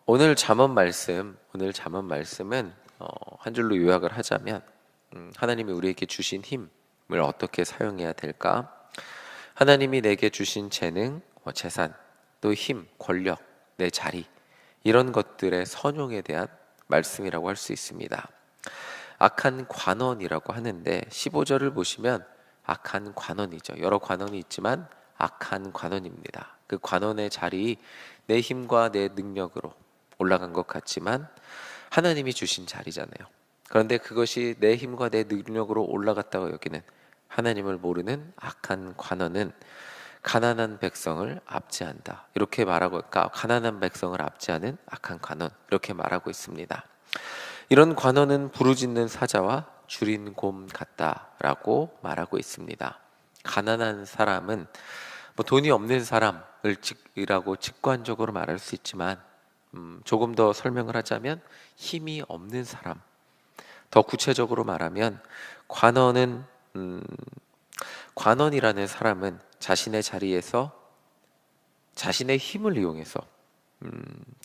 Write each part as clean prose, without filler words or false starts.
오늘 잠언 말씀은 한 줄로 요약을 하자면 하나님이 우리에게 주신 힘을 어떻게 사용해야 될까? 하나님이 내게 주신 재능, 재산, 또 힘, 권력, 내 자리 이런 것들의 선용에 대한 말씀이라고 할 수 있습니다. 악한 관원이라고 하는데 15절을 보시면 악한 관원이죠. 여러 관원이 있지만 악한 관원입니다. 그 관원의 자리, 내 힘과 내 능력으로 올라간 것 같지만 하나님이 주신 자리잖아요. 그런데 그것이 내 힘과 내 능력으로 올라갔다고 여기는 하나님을 모르는 악한 관원은 가난한 백성을 압제한다. 이렇게 말하고, 그러니까 가난한 백성을 압제하는 악한 관원 이렇게 말하고 있습니다. 이런 관원은 부르짖는 사자와 줄인 곰 같다라고 말하고 있습니다. 가난한 사람은 돈이 없는 사람이라고 직관적으로 말할 수 있지만 조금 더 설명을 하자면 힘이 없는 사람, 더 구체적으로 말하면 관원이라는 사람은 자신의 자리에서 자신의 힘을 이용해서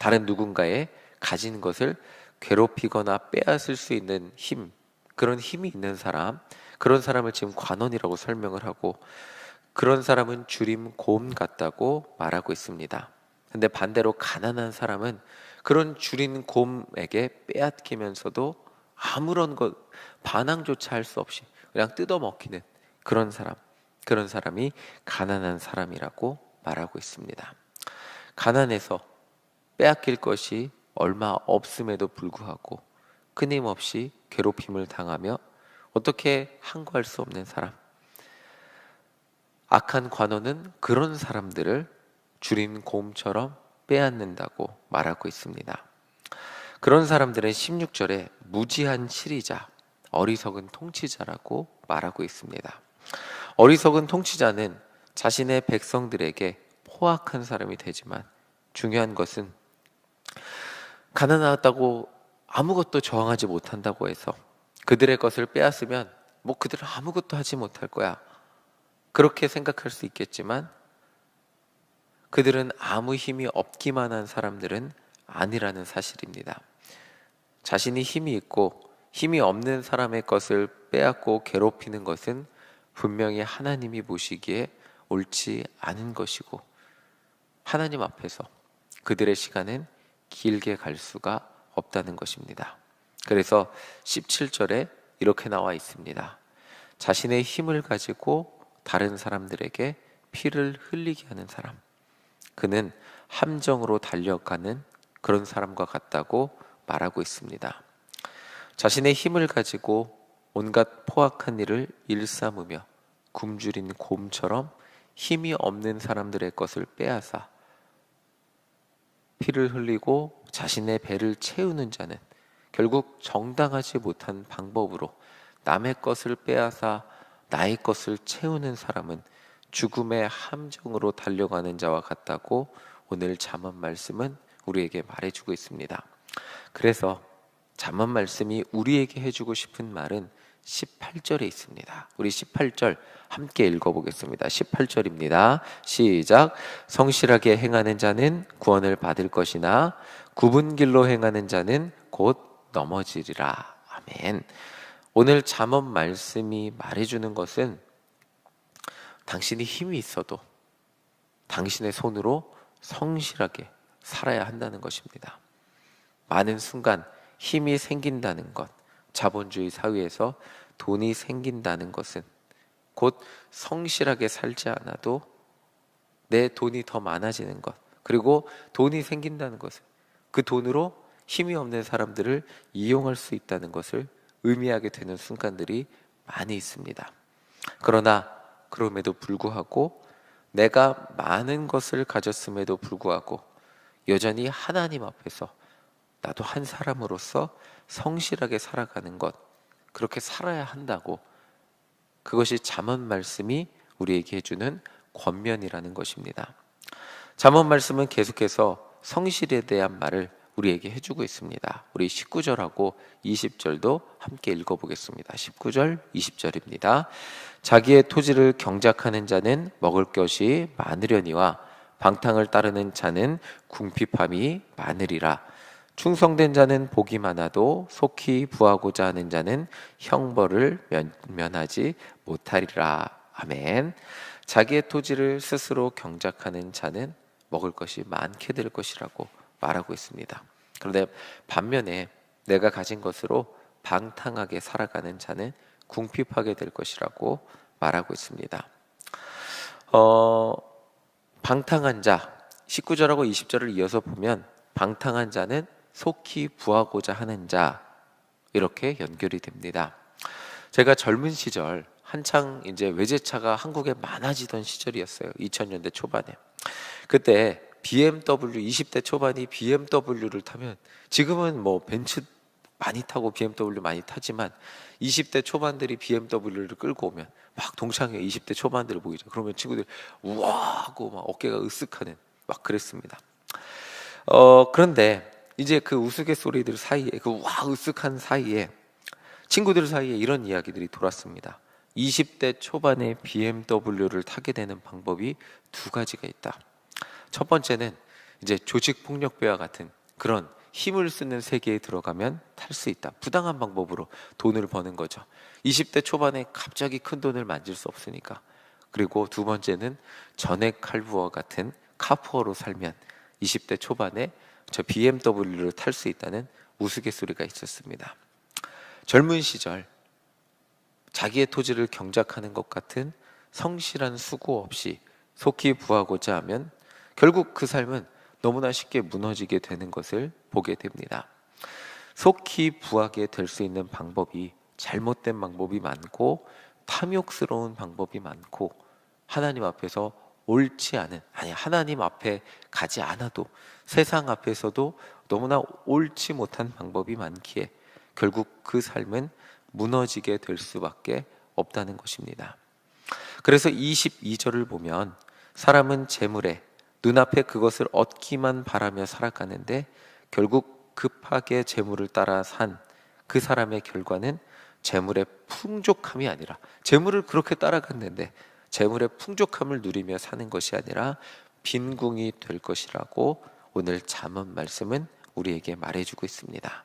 다른 누군가의 가진 것을 괴롭히거나 빼앗을 수 있는 힘, 그런 힘이 있는 사람, 그런 사람을 지금 관원이라고 설명을 하고, 그런 사람은 주림 곰 같다고 말하고 있습니다. 근데 반대로 가난한 사람은 그런 주린 곰에게 빼앗기면서도 아무런 반항조차 할 수 없이 그냥 뜯어먹히는 그런 사람이 가난한 사람이라고 말하고 있습니다. 가난해서 빼앗길 것이 얼마 없음에도 불구하고 끊임없이 괴롭힘을 당하며 어떻게 항거할 수 없는 사람, 악한 관원은 그런 사람들을 주린 곰처럼 빼앗는다고 말하고 있습니다. 그런 사람들은 16절에 무지한 치리자, 어리석은 통치자라고 말하고 있습니다. 어리석은 통치자는 자신의 백성들에게 포악한 사람이 되지만 중요한 것은 가난하다고 아무것도 저항하지 못한다고 해서 그들의 것을 빼앗으면 그들은 아무것도 하지 못할 거야, 그렇게 생각할 수 있겠지만 그들은 아무 힘이 없기만 한 사람들은 아니라는 사실입니다. 자신이 힘이 있고 힘이 없는 사람의 것을 빼앗고 괴롭히는 것은 분명히 하나님이 보시기에 옳지 않은 것이고 하나님 앞에서 그들의 시간은 길게 갈 수가 없다는 것입니다. 그래서 17절에 이렇게 나와 있습니다. 자신의 힘을 가지고 다른 사람들에게 피를 흘리게 하는 사람, 그는 함정으로 달려가는 그런 사람과 같다고 말하고 있습니다. 자신의 힘을 가지고 온갖 포악한 일을 일삼으며 굶주린 곰처럼 힘이 없는 사람들의 것을 빼앗아 피를 흘리고 자신의 배를 채우는 자는 결국 정당하지 못한 방법으로 남의 것을 빼앗아 나의 것을 채우는 사람은 죽음의 함정으로 달려가는 자와 같다고 오늘 잠언 말씀은 우리에게 말해주고 있습니다. 그래서 잠언 말씀이 우리에게 해주고 싶은 말은 18절에 있습니다. 우리 18절 함께 읽어보겠습니다. 18절입니다. 시작. 성실하게 행하는 자는 구원을 받을 것이나 굽은 길로 행하는 자는 곧 넘어지리라. 아멘. 오늘 잠언 말씀이 말해주는 것은 당신이 힘이 있어도 당신의 손으로 성실하게 살아야 한다는 것입니다. 많은 순간 힘이 생긴다는 것, 자본주의 사회에서 돈이 생긴다는 것은 곧 성실하게 살지 않아도 내 돈이 더 많아지는 것, 그리고 돈이 생긴다는 것은 그 돈으로 힘이 없는 사람들을 이용할 수 있다는 것을 의미하게 되는 순간들이 많이 있습니다. 그러나 그럼에도 불구하고 내가 많은 것을 가졌음에도 불구하고 여전히 하나님 앞에서 나도 한 사람으로서 성실하게 살아가는 것, 그렇게 살아야 한다고, 그것이 잠언 말씀이 우리에게 해주는 권면이라는 것입니다. 잠언 말씀은 계속해서 성실에 대한 말을 우리에게 해주고 있습니다. 우리 19절하고 20절도 함께 읽어보겠습니다. 19절, 20절입니다. 자기의 토지를 경작하는 자는 먹을 것이 많으려니와 방탕을 따르는 자는 궁핍함이 많으리라. 충성된 자는 복이 많아도 속히 부하고자 하는 자는 형벌을 면하지 못하리라. 아멘. 자기의 토지를 스스로 경작하는 자는 먹을 것이 많게 될 것이라고 말하고 있습니다. 그런데 반면에 내가 가진 것으로 방탕하게 살아가는 자는 궁핍하게 될 것이라고 말하고 있습니다. 방탕한 자, 19절하고 20절을 이어서 보면 방탕한 자는 속히 부하고자 하는 자, 이렇게 연결이 됩니다. 제가 젊은 시절 한창 이제 외제차가 한국에 많아지던 시절이었어요. 2000년대 초반에. 그때 BMW 20대 초반이 BMW를 타면, 지금은 뭐 벤츠 많이 타고 BMW 많이 타지만 20대 초반들이 BMW를 끌고 오면 막 동창회 20대 초반들을 보이죠. 그러면 친구들이 우와 하고 막 어깨가 으쓱하는 막 그랬습니다. 그런데 이제 그 우스갯소리들 사이에, 그 우와 으쓱한 사이에 친구들 사이에 이런 이야기들이 돌았습니다. 20대 초반에 BMW를 타게 되는 방법이 두 가지가 있다. 첫 번째는 이제 조직폭력배와 같은 그런 힘을 쓰는 세계에 들어가면 탈 수 있다. 부당한 방법으로 돈을 버는 거죠. 20대 초반에 갑자기 큰 돈을 만질 수 없으니까. 그리고 두 번째는 전액 할부와 같은 카푸어로 살면 20대 초반에 저 BMW를 탈 수 있다는 우스갯소리가 있었습니다. 젊은 시절 자기의 토지를 경작하는 것 같은 성실한 수고 없이 속히 부하고자 하면 결국 그 삶은 너무나 쉽게 무너지게 되는 것을 보게 됩니다. 속히 부하게 될 수 있는 방법이 잘못된 방법이 많고 탐욕스러운 방법이 많고 하나님 앞에서 옳지 않은, 아니 하나님 앞에 가지 않아도 세상 앞에서도 너무나 옳지 못한 방법이 많기에 결국 그 삶은 무너지게 될 수밖에 없다는 것입니다. 그래서 22절을 보면 사람은 재물에 눈앞에 그것을 얻기만 바라며 살아가는데 결국 급하게 재물을 따라 산 그 사람의 결과는 재물의 풍족함이 아니라, 재물을 그렇게 따라갔는데 재물의 풍족함을 누리며 사는 것이 아니라 빈궁이 될 것이라고 오늘 잠언 말씀은 우리에게 말해주고 있습니다.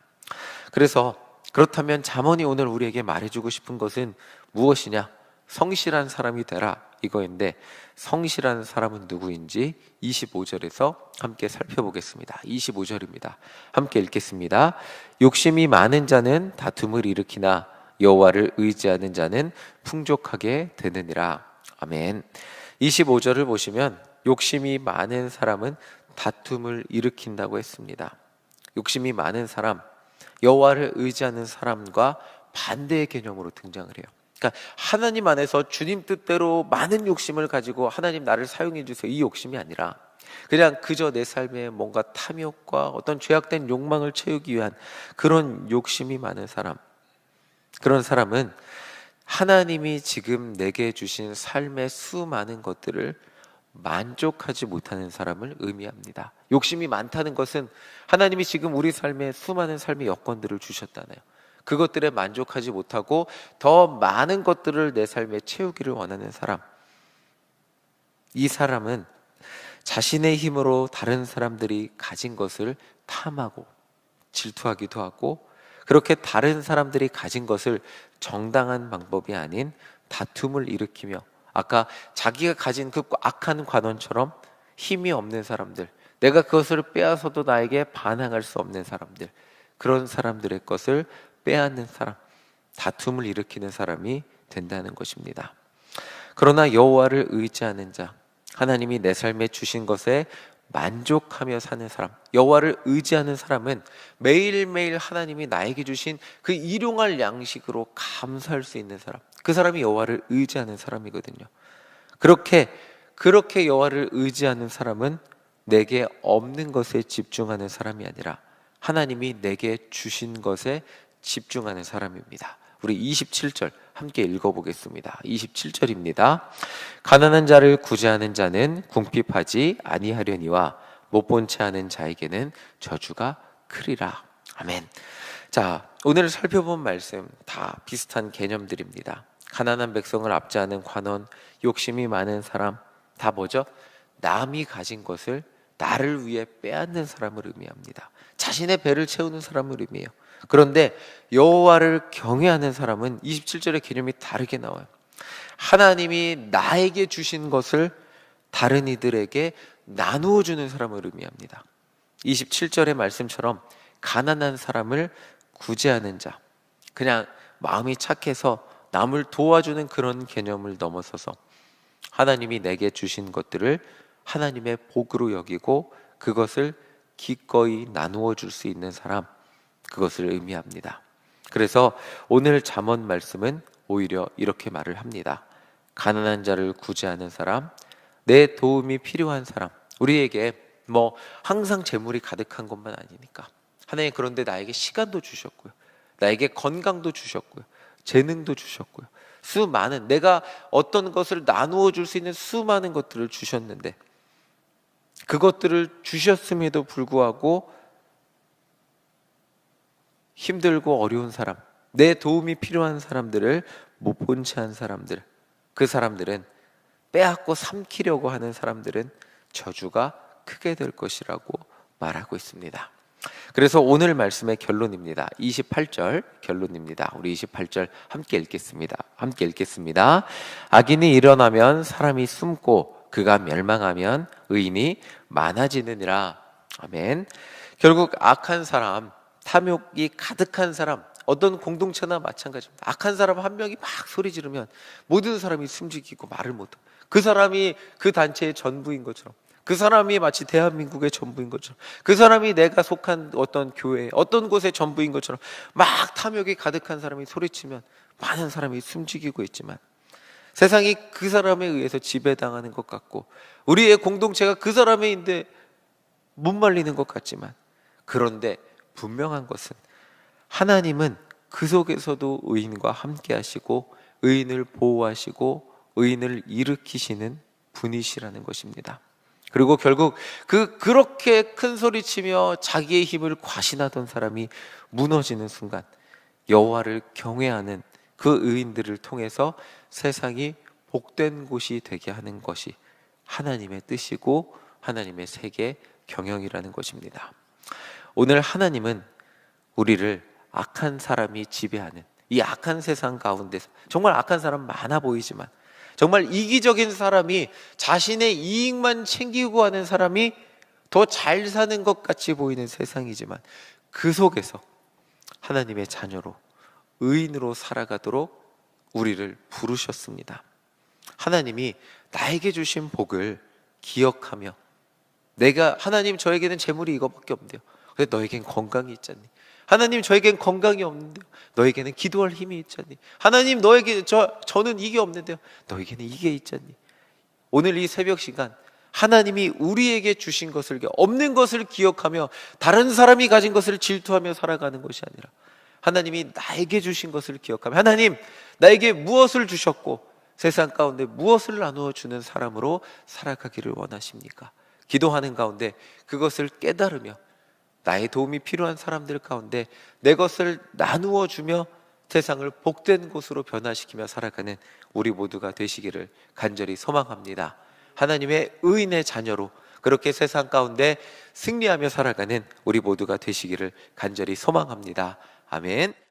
그래서 그렇다면 잠언이 오늘 우리에게 말해주고 싶은 것은 무엇이냐? 성실한 사람이 되라, 이거인데 성실한 사람은 누구인지 25절에서 함께 살펴보겠습니다. 25절입니다. 함께 읽겠습니다. 욕심이 많은 자는 다툼을 일으키나 여호와를 의지하는 자는 풍족하게 되느니라. 아멘. 25절을 보시면 욕심이 많은 사람은 다툼을 일으킨다고 했습니다. 욕심이 많은 사람, 여호와를 의지하는 사람과 반대의 개념으로 등장을 해요. 그러니까 하나님 안에서 주님 뜻대로 많은 욕심을 가지고 하나님 나를 사용해 주세요, 이 욕심이 아니라 그냥 그저 내 삶에 뭔가 탐욕과 어떤 죄악된 욕망을 채우기 위한 그런 욕심이 많은 사람, 그런 사람은 하나님이 지금 내게 주신 삶의 수많은 것들을 만족하지 못하는 사람을 의미합니다. 욕심이 많다는 것은 하나님이 지금 우리 삶에 수많은 삶의 여건들을 주셨다네요. 그것들에 만족하지 못하고 더 많은 것들을 내 삶에 채우기를 원하는 사람, 이 사람은 자신의 힘으로 다른 사람들이 가진 것을 탐하고 질투하기도 하고, 그렇게 다른 사람들이 가진 것을 정당한 방법이 아닌 다툼을 일으키며, 아까 자기가 가진 그 악한 관원처럼 힘이 없는 사람들, 내가 그것을 빼앗아도 나에게 반항할 수 없는 사람들, 그런 사람들의 것을 빼앗는 사람, 다툼을 일으키는 사람이 된다는 것입니다. 그러나 여호와를 의지하는 자, 하나님이 내 삶에 주신 것에 만족하며 사는 사람, 여호와를 의지하는 사람은 매일매일 하나님이 나에게 주신 그 일용할 양식으로 감사할 수 있는 사람, 그 사람이 여호와를 의지하는 사람이거든요. 그렇게 여호와를 의지하는 사람은 내게 없는 것에 집중하는 사람이 아니라 하나님이 내게 주신 것에 집중하는 사람입니다. 우리 27절 함께 읽어보겠습니다. 27절입니다. 가난한 자를 구제하는 자는 궁핍하지 아니하려니와 못 본 채 하는 자에게는 저주가 크리라. 아멘. 자, 오늘 살펴본 말씀 다 비슷한 개념들입니다. 가난한 백성을 압제하는 관원, 욕심이 많은 사람, 다 뭐죠? 남이 가진 것을 나를 위해 빼앗는 사람을 의미합니다. 자신의 배를 채우는 사람을 의미해요. 그런데 여호와를 경외하는 사람은 27절의 개념이 다르게 나와요. 하나님이 나에게 주신 것을 다른 이들에게 나누어 주는 사람을 의미합니다. 27절의 말씀처럼 가난한 사람을 구제하는 자, 그냥 마음이 착해서 남을 도와주는 그런 개념을 넘어서서 하나님이 내게 주신 것들을 하나님의 복으로 여기고 그것을 기꺼이 나누어 줄 수 있는 사람, 그것을 의미합니다. 그래서 오늘 잠언 말씀은 오히려 이렇게 말을 합니다. 가난한 자를 구제하는 사람, 내 도움이 필요한 사람. 우리에게 항상 재물이 가득한 것만 아니니까 하나님, 그런데 나에게 시간도 주셨고요, 나에게 건강도 주셨고요, 재능도 주셨고요, 수많은, 내가 어떤 것을 나누어 줄 수 있는 수많은 것들을 주셨는데, 그것들을 주셨음에도 불구하고 힘들고 어려운 사람, 내 도움이 필요한 사람들을 못 본 채 한 사람들, 그 사람들은, 빼앗고 삼키려고 하는 사람들은 저주가 크게 될 것이라고 말하고 있습니다. 그래서 오늘 말씀의 결론입니다. 28절 결론입니다. 우리 28절 함께 읽겠습니다. 악인이 일어나면 사람이 숨고 그가 멸망하면 의인이 많아지느니라. 아멘. 결국 악한 사람, 탐욕이 가득한 사람, 어떤 공동체나 마찬가지입니다. 악한 사람 한 명이 막 소리 지르면 모든 사람이 숨지기고 말을 못하고, 그 사람이 그 단체의 전부인 것처럼, 그 사람이 마치 대한민국의 전부인 것처럼, 그 사람이 내가 속한 어떤 교회, 어떤 곳의 전부인 것처럼 막 탐욕이 가득한 사람이 소리치면 많은 사람이 숨지기고 있지만, 세상이 그 사람에 의해서 지배당하는 것 같고, 우리의 공동체가 그 사람인데 못 말리는 것 같지만, 그런데 분명한 것은 하나님은 그 속에서도 의인과 함께 하시고 의인을 보호하시고 의인을 일으키시는 분이시라는 것입니다. 그리고 결국 그렇게 큰 소리치며 자기의 힘을 과신하던 사람이 무너지는 순간, 여호와를 경외하는 그 의인들을 통해서 세상이 복된 곳이 되게 하는 것이 하나님의 뜻이고 하나님의 세계 경영이라는 것입니다. 오늘 하나님은 우리를 악한 사람이 지배하는 이 악한 세상 가운데서, 정말 악한 사람 많아 보이지만, 정말 이기적인 사람이, 자신의 이익만 챙기고 하는 사람이 더 잘 사는 것 같이 보이는 세상이지만, 그 속에서 하나님의 자녀로, 의인으로 살아가도록 우리를 부르셨습니다. 하나님이 나에게 주신 복을 기억하며, 하나님, 저에게는 재물이 이거밖에 없는데요, 근데 너에겐 건강이 있잖니. 하나님, 저에겐 건강이 없는데요, 너에게는 기도할 힘이 있잖니. 하나님, 저는 이게 없는데요, 너에게는 이게 있잖니. 오늘 이 새벽 시간, 하나님이 우리에게 주신 것을, 없는 것을 기억하며 다른 사람이 가진 것을 질투하며 살아가는 것이 아니라, 하나님이 나에게 주신 것을 기억하며, 하나님, 나에게 무엇을 주셨고 세상 가운데 무엇을 나누어 주는 사람으로 살아가기를 원하십니까? 기도하는 가운데 그것을 깨달으며 나의 도움이 필요한 사람들 가운데 내 것을 나누어 주며 세상을 복된 곳으로 변화시키며 살아가는 우리 모두가 되시기를 간절히 소망합니다. 하나님의 의인의 자녀로 그렇게 세상 가운데 승리하며 살아가는 우리 모두가 되시기를 간절히 소망합니다. 아멘.